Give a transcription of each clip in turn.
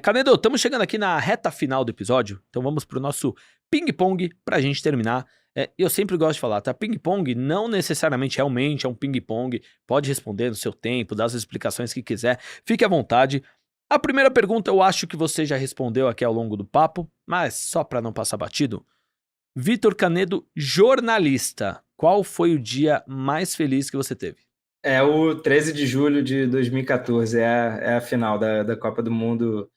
Canedo, estamos chegando aqui na reta final do episódio, então vamos pro nosso ping-pong pra gente terminar. Eu sempre gosto de falar, tá? Ping-pong não necessariamente realmente é um ping-pong, pode responder no seu tempo, dar as explicações que quiser, fique à vontade. A primeira pergunta eu acho que você já respondeu aqui ao longo do papo, mas só pra não passar batido. Vitor Canedo, jornalista, qual foi o dia mais feliz que você teve? É o 13 de julho de 2014, é a final da Copa do Mundo.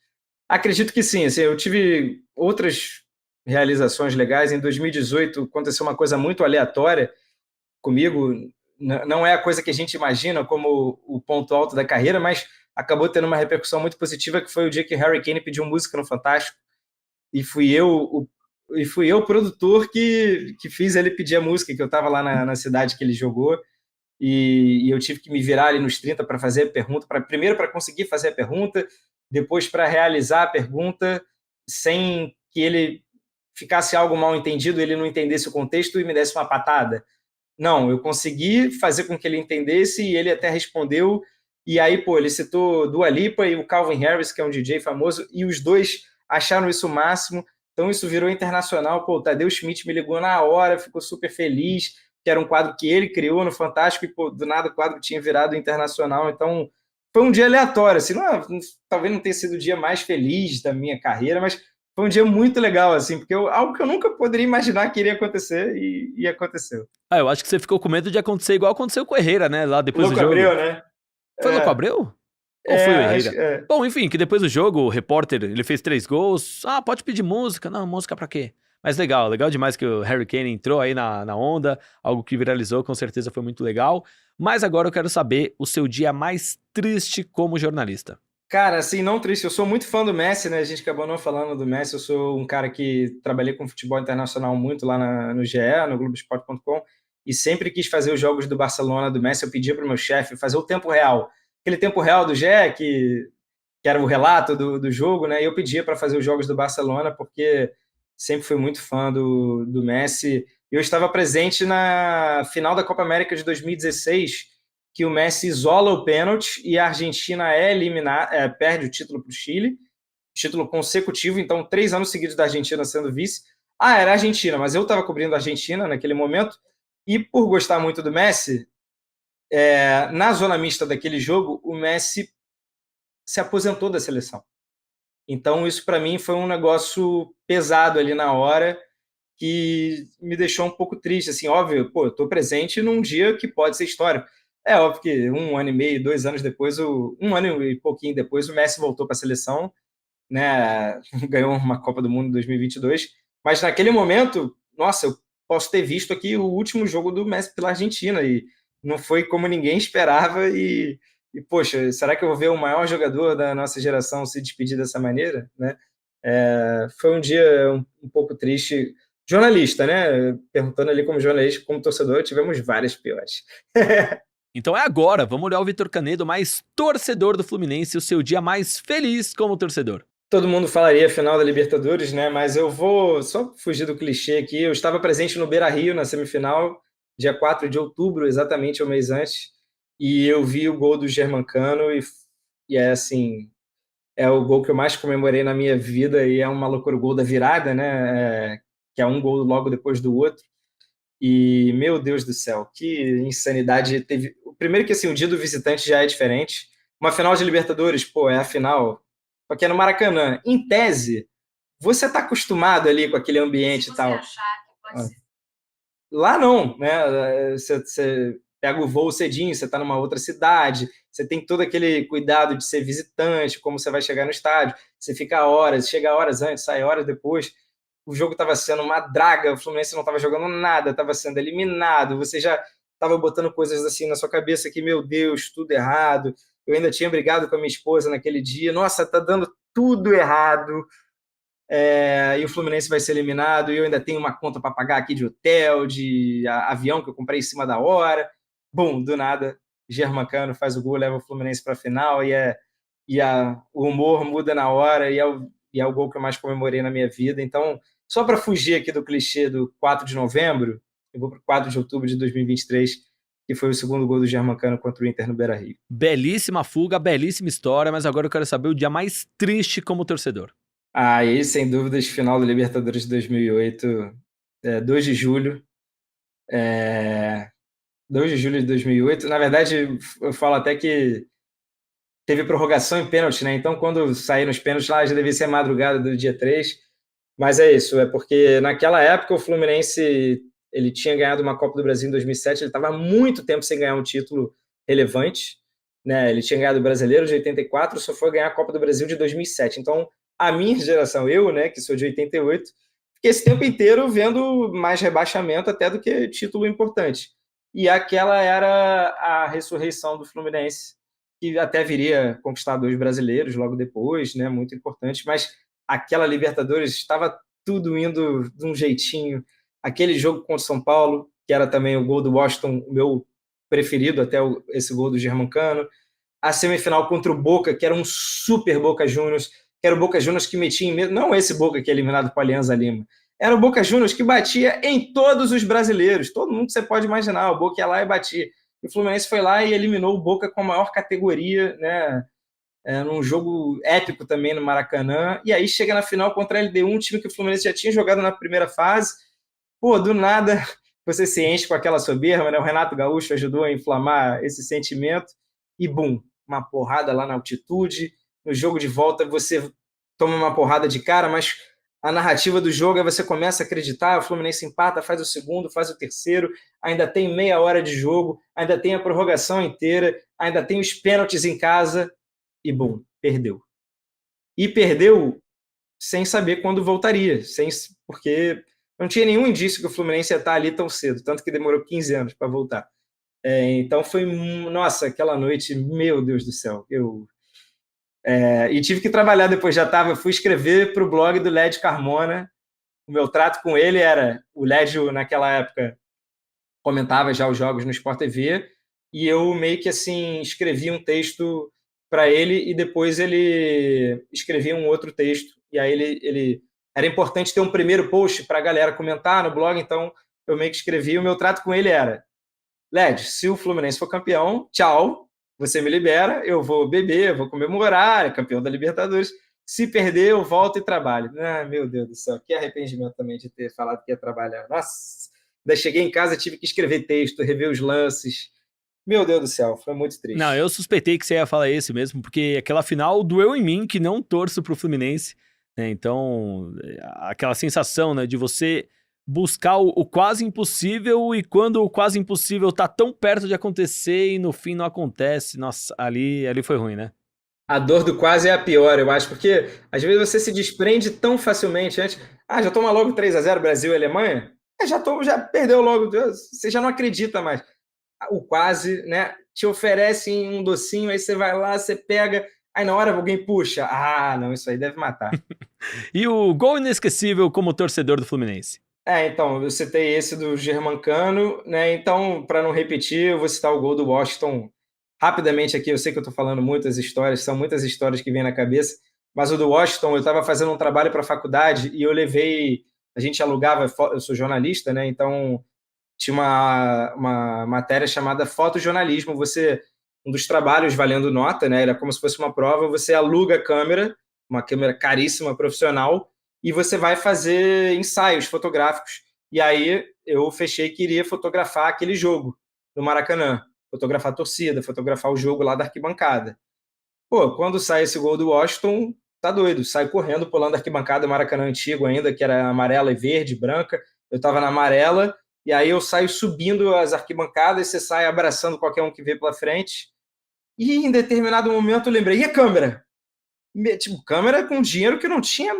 Acredito que sim, assim, eu tive outras realizações legais. Em 2018 aconteceu uma coisa muito aleatória comigo, não é a coisa que a gente imagina como o ponto alto da carreira, mas acabou tendo uma repercussão muito positiva, que foi o dia que Harry Kane pediu música no Fantástico, e fui eu o produtor que fiz ele pedir a música, que eu estava lá na cidade que ele jogou, e eu tive que me virar ali nos 30 para fazer a pergunta, primeiro para conseguir fazer a pergunta, depois para realizar a pergunta, sem que ele ficasse algo mal entendido, ele não entendesse o contexto e me desse uma patada. Não, eu consegui fazer com que ele entendesse e ele até respondeu. E aí, pô, ele citou Dua Lipa e o Calvin Harris, que é um DJ famoso, e os dois acharam isso o máximo. Então isso virou internacional. Pô, o Tadeu Schmidt me ligou na hora, ficou super feliz, que era um quadro que ele criou no Fantástico, e pô, do nada o quadro tinha virado internacional. Então foi um dia aleatório, assim, talvez não tenha sido o dia mais feliz da minha carreira, mas foi um dia muito legal, assim, porque algo que eu nunca poderia imaginar que iria acontecer e aconteceu. Eu acho que você ficou com medo de acontecer igual aconteceu com o Herrera, né, lá depois do Louco jogo. Abreu, né? Foi o Louco É, Abreu? Ou foi o acho Herrera? que é. Bom, enfim, que depois do jogo, o repórter, ele fez 3 gols. Ah, pode pedir música. Não, música pra quê? Mas legal demais que o Harry Kane entrou aí na onda, algo que viralizou, com certeza foi muito legal. Mas agora eu quero saber o seu dia mais triste como jornalista. Cara, assim, não triste, eu sou muito fã do Messi, né? A gente acabou não falando do Messi, eu sou um cara que trabalhei com futebol internacional muito lá no GE, no Globoesporte.com, e sempre quis fazer os jogos do Barcelona, do Messi, eu pedia para o meu chefe fazer o tempo real. Aquele tempo real do GE, que era o relato do jogo, né? E eu pedia para fazer os jogos do Barcelona, porque sempre fui muito fã do Messi. Eu estava presente na final da Copa América de 2016, que o Messi isola o pênalti e a Argentina perde o título para o Chile, título consecutivo, então 3 anos seguidos da Argentina sendo vice. Ah, era a Argentina, mas eu estava cobrindo a Argentina naquele momento, e por gostar muito do Messi, na zona mista daquele jogo, o Messi se aposentou da seleção. Então, isso para mim foi um negócio pesado ali na hora, que me deixou um pouco triste. Assim, óbvio, pô, eu estou presente num dia que pode ser histórico. É óbvio que 1 ano e meio, 2 anos depois, 1 ano e pouquinho depois, o Messi voltou para a seleção, né? Ganhou uma Copa do Mundo em 2022. Mas naquele momento, nossa, eu posso ter visto aqui o último jogo do Messi pela Argentina e não foi como ninguém esperava. E poxa, será que eu vou ver o maior jogador da nossa geração se despedir dessa maneira, né? Foi um dia um pouco triste. Jornalista, né? Perguntando ali como jornalista, como torcedor, tivemos várias piores. Então é agora, vamos olhar o Vitor Canedo, mais torcedor do Fluminense, o seu dia mais feliz como torcedor. Todo mundo falaria final da Libertadores, né? Mas eu vou só fugir do clichê aqui. Eu estava presente no Beira-Rio na semifinal, dia 4 de outubro, exatamente um mês antes, e eu vi o gol do Germancano e é assim, é o gol que eu mais comemorei na minha vida e é uma loucura, o gol da virada, né? Que é um gol logo depois do outro. E, meu Deus do céu, que insanidade teve. O primeiro que, assim, o dia do visitante já é diferente. Uma final de Libertadores, pô, é a final. Porque é no Maracanã. Em tese, você está acostumado ali com aquele ambiente e tal. Lá não, né? Você pega o voo cedinho, você está numa outra cidade, você tem todo aquele cuidado de ser visitante, como você vai chegar no estádio, você fica horas, chega horas antes, sai horas depois. O jogo estava sendo uma draga, o Fluminense não estava jogando nada, estava sendo eliminado, você já estava botando coisas assim na sua cabeça que, meu Deus, tudo errado. Eu ainda tinha brigado com a minha esposa naquele dia, nossa, tá dando tudo errado, e o Fluminense vai ser eliminado, e eu ainda tenho uma conta para pagar aqui de hotel, de avião que eu comprei em cima da hora. Bum, do nada, Germancano faz o gol, leva o Fluminense para a final, o humor muda na hora, e é o gol que eu mais comemorei na minha vida. Então, só para fugir aqui do clichê do 4 de novembro, eu vou para o 4 de outubro de 2023, que foi o segundo gol do Germancano contra o Inter no Beira-Rio. Belíssima fuga, belíssima história, mas agora eu quero saber o dia mais triste como torcedor. Aí, sem dúvidas, final da Libertadores de 2008, 2 de julho. 2 de julho de 2008. Na verdade, eu falo até que teve prorrogação em pênalti, né? Então, quando saíram os pênaltis lá, já devia ser a madrugada do dia 3. Mas é isso, é porque naquela época o Fluminense ele tinha ganhado uma Copa do Brasil em 2007, ele estava há muito tempo sem ganhar um título relevante, né? Ele tinha ganhado o Brasileiro de 84, só foi ganhar a Copa do Brasil de 2007. Então, a minha geração, eu, né, que sou de 88, fiquei esse tempo inteiro vendo mais rebaixamento até do que título importante. E aquela era a ressurreição do Fluminense, que até viria conquistar 2 brasileiros logo depois, né? Muito importante, mas aquela Libertadores estava tudo indo de um jeitinho. Aquele jogo contra o São Paulo, que era também o gol do Washington, o meu preferido, até esse gol do Germancano. A semifinal contra o Boca, que era um super Boca Juniors, que era o Boca Juniors que metia em medo, não esse Boca que é eliminado para a Alianza Lima, era o Boca Juniors que batia em todos os brasileiros, todo mundo que você pode imaginar, o Boca ia lá e batia. E o Fluminense foi lá e eliminou o Boca com a maior categoria, né? Num jogo épico também no Maracanã, e aí chega na final contra a LDU, um time que o Fluminense já tinha jogado na primeira fase. Pô, do nada você se enche com aquela soberba, né? O Renato Gaúcho ajudou a inflamar esse sentimento, e bum, uma porrada lá na altitude. No jogo de volta você toma uma porrada de cara, mas a narrativa do jogo é você começa a acreditar, o Fluminense empata, faz o segundo, faz o terceiro, ainda tem meia hora de jogo, ainda tem a prorrogação inteira, ainda tem os pênaltis em casa, e bum, perdeu. E perdeu sem saber quando voltaria, porque não tinha nenhum indício que o Fluminense ia estar ali tão cedo, tanto que demorou 15 anos para voltar. Então foi, nossa, aquela noite, meu Deus do céu, e tive que trabalhar depois, fui escrever para o blog do Lédio Carmona. O meu trato com ele era, o Lédio naquela época comentava já os jogos no Sport TV, e eu meio que assim escrevi um texto para ele e depois ele escrevia um outro texto, e aí ele era importante ter um primeiro post para a galera comentar no blog, então eu meio que escrevi. O meu trato com ele era: Led, se o Fluminense for campeão, tchau, você me libera, eu vou beber, vou comemorar, é campeão da Libertadores. Se perder, eu volto e trabalho. Meu Deus do céu, que arrependimento também de ter falado que ia trabalhar. Nossa, ainda cheguei em casa, tive que escrever texto, rever os lances. Meu Deus do céu, foi muito triste. Não, eu suspeitei que você ia falar esse mesmo, porque aquela final doeu em mim, que não torço pro Fluminense, né? Então, aquela sensação, né, de você buscar o quase impossível, e quando o quase impossível tá tão perto de acontecer e no fim não acontece, nossa, ali foi ruim, né? A dor do quase é a pior, eu acho, porque às vezes você se desprende tão facilmente antes. Já toma logo 3-0 Brasil e Alemanha? Já perdeu logo, você já não acredita mais. O quase, né? Te oferecem um docinho, aí você vai lá, você pega, aí na hora alguém puxa. Não, isso aí deve matar. E o gol inesquecível como torcedor do Fluminense? Então, eu citei esse do Germancano, né? Então, para não repetir, eu vou citar o gol do Washington rapidamente aqui. Eu sei que eu estou falando muitas histórias, são muitas histórias que vêm na cabeça, mas o do Washington, eu estava fazendo um trabalho para a faculdade e eu levei, a gente alugava, eu sou jornalista, né? Então, tinha uma matéria chamada fotojornalismo. Um dos trabalhos valendo nota, né? Era como se fosse uma prova, você aluga a câmera, uma câmera caríssima, profissional, e você vai fazer ensaios fotográficos. E aí eu fechei que iria fotografar aquele jogo no Maracanã, fotografar a torcida, fotografar o jogo lá da arquibancada. Pô, quando sai esse gol do Washington, tá doido, sai correndo, pulando a arquibancada do Maracanã antigo ainda, que era amarela e verde, branca. Eu tava na amarela, e aí eu saio subindo as arquibancadas, você sai abraçando qualquer um que vê pela frente. E em determinado momento eu lembrei, e a câmera? Tipo, câmera com dinheiro que não tinha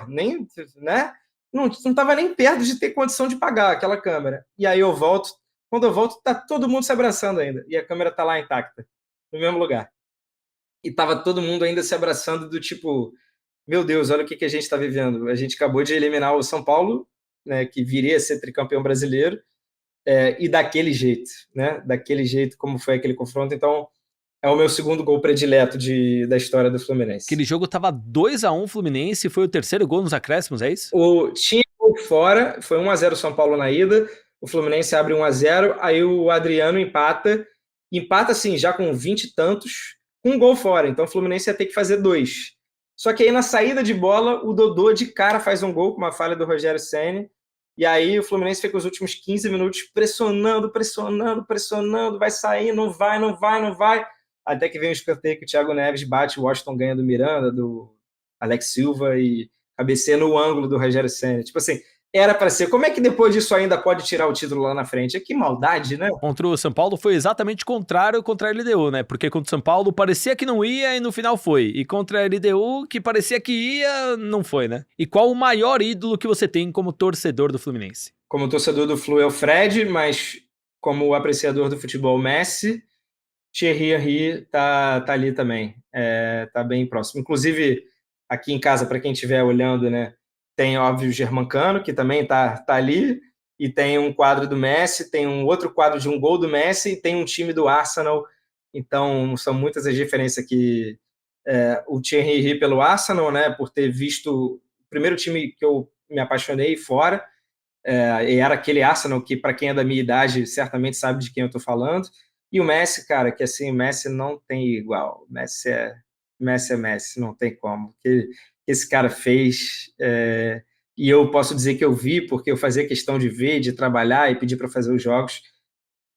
nem, né? Não estava nem perto de ter condição de pagar aquela câmera. E aí eu volto, quando eu volto, tá todo mundo se abraçando ainda. E a câmera tá lá intacta, no mesmo lugar. E tava todo mundo ainda se abraçando do tipo, meu Deus, olha o que a gente está vivendo. A gente acabou de eliminar o São Paulo, né, que viria a ser tricampeão brasileiro, e daquele jeito, né? Daquele jeito como foi aquele confronto. Então, é o meu segundo gol predileto da história do Fluminense. Aquele jogo tava 2-1 Fluminense, foi o terceiro gol nos acréscimos, é isso? Tinha gol fora, foi 1-0 São Paulo na ida, o Fluminense abre 1-0, aí o Adriano empata assim, já com 20 e tantos, com um gol fora. Então o Fluminense ia ter que fazer 2. Só que aí na saída de bola, o Dodô de cara faz um gol com uma falha do Rogério Ceni. E aí o Fluminense fica os últimos 15 minutos pressionando, vai sair, não vai. Até que vem o escanteio que o Thiago Neves bate, o Washington ganha do Miranda, do Alex Silva e cabeceia no ângulo do Rogério Ceni. Tipo assim, era para ser. Como é que depois disso ainda pode tirar o título lá na frente? Que maldade, né? Contra o São Paulo foi exatamente contrário contra a LDU, né? Porque contra o São Paulo parecia que não ia e no final foi. E contra a LDU, que parecia que ia, não foi, né? E qual o maior ídolo que você tem como torcedor do Fluminense? Como torcedor do Flu é o Fred, mas como apreciador do futebol, Messi. Thierry Henry tá ali também, tá bem próximo. Inclusive, aqui em casa, para quem estiver olhando, né, tem, óbvio, o Germancano, que também tá ali, e tem um quadro do Messi, tem um outro quadro de um gol do Messi, e tem um time do Arsenal. Então, são muitas as diferenças que o Thierry Henry pelo Arsenal, né, por ter visto o primeiro time que eu me apaixonei fora, e era aquele Arsenal que, para quem é da minha idade, certamente sabe de quem eu estou falando. E o Messi, cara, que assim, o Messi não tem igual. Messi, não tem como. O que esse cara fez, e eu posso dizer que eu vi, porque eu fazia questão de ver, de trabalhar e pedir para fazer os jogos.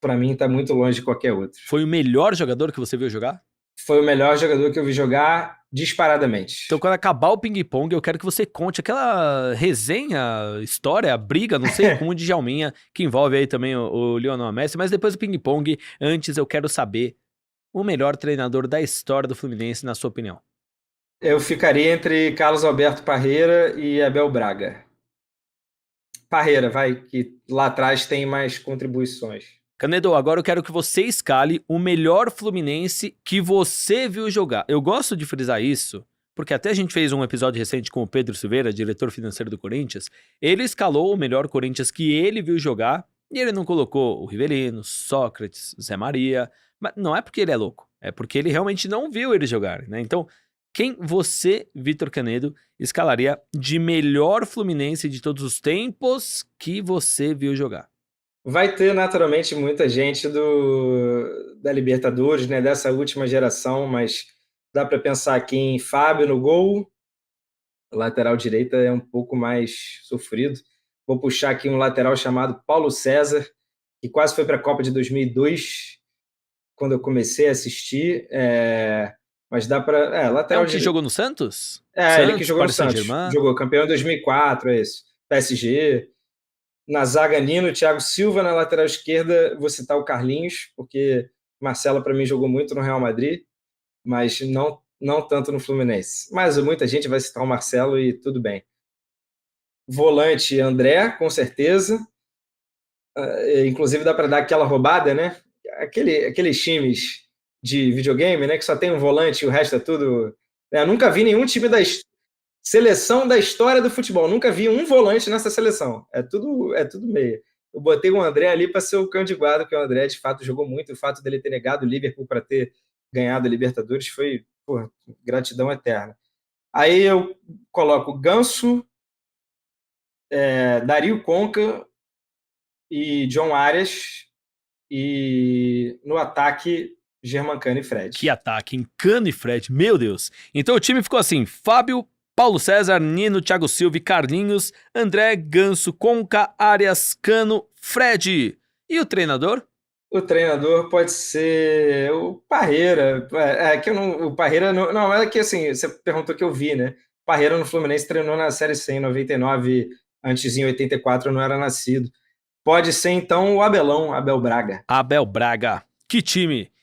Para mim, está muito longe de qualquer outro. Foi o melhor jogador que você viu jogar? Foi o melhor jogador que eu vi jogar disparadamente. Então, quando acabar o ping-pong, eu quero que você conte aquela resenha, história, briga, não sei, com o Djalminha, que envolve aí também o Lionel Messi, mas depois do ping-pong, antes eu quero saber o melhor treinador da história do Fluminense, na sua opinião. Eu ficaria entre Carlos Alberto Parreira e Abel Braga. Parreira, vai, que lá atrás tem mais contribuições. Canedo, agora eu quero que você escale o melhor Fluminense que você viu jogar. Eu gosto de frisar isso, porque até a gente fez um episódio recente com o Pedro Silveira, diretor financeiro do Corinthians. Ele escalou o melhor Corinthians que ele viu jogar e ele não colocou o Rivelino, Sócrates, Zé Maria. Mas não é porque ele é louco, é porque ele realmente não viu ele jogar, né? Então, quem você, Vitor Canedo, escalaria de melhor Fluminense de todos os tempos que você viu jogar? Vai ter naturalmente muita gente da Libertadores, né, dessa última geração, mas dá para pensar aqui em Fábio no gol, lateral direita é um pouco mais sofrido. Vou puxar aqui um lateral chamado Paulo César, que quase foi para a Copa de 2002, quando eu comecei a assistir, mas dá para... É lateral o que jogou no Santos? ele que Santos, jogou no Paris Santos, Saint-Germain. jogou campeão em 2004, é isso, PSG. Na zaga, Nino, Thiago Silva. Na lateral esquerda, vou citar o Carlinhos, porque Marcelo, para mim, jogou muito no Real Madrid, mas não tanto no Fluminense. Mas muita gente vai citar o Marcelo e tudo bem. Volante, André, com certeza. Inclusive, dá para dar aquela roubada, né? Aqueles times de videogame, né, que só tem um volante e o resto é tudo... Eu nunca vi nenhum time seleção da história do futebol. Nunca vi um volante nessa seleção. É tudo meia. Eu botei o André ali para ser o cão de guarda, porque o André, de fato, jogou muito. O fato dele ter negado o Liverpool para ter ganhado a Libertadores foi, gratidão eterna. Aí eu coloco Ganso, Dario Conca e John Arias. E no ataque, Germancano e Fred. Que ataque, em Cano e Fred, meu Deus. Então o time ficou assim, Fábio, Paulo César, Nino, Thiago Silva e Carlinhos, André, Ganso, Conca, Arias, Cano, Fred. E o treinador? O treinador pode ser o Parreira. Que eu não, o Parreira não, é que assim, você perguntou que eu vi, né? O Parreira no Fluminense treinou na Série C em 99, antes em 84 eu não era nascido. Pode ser então o Abel Braga. Abel Braga, que time!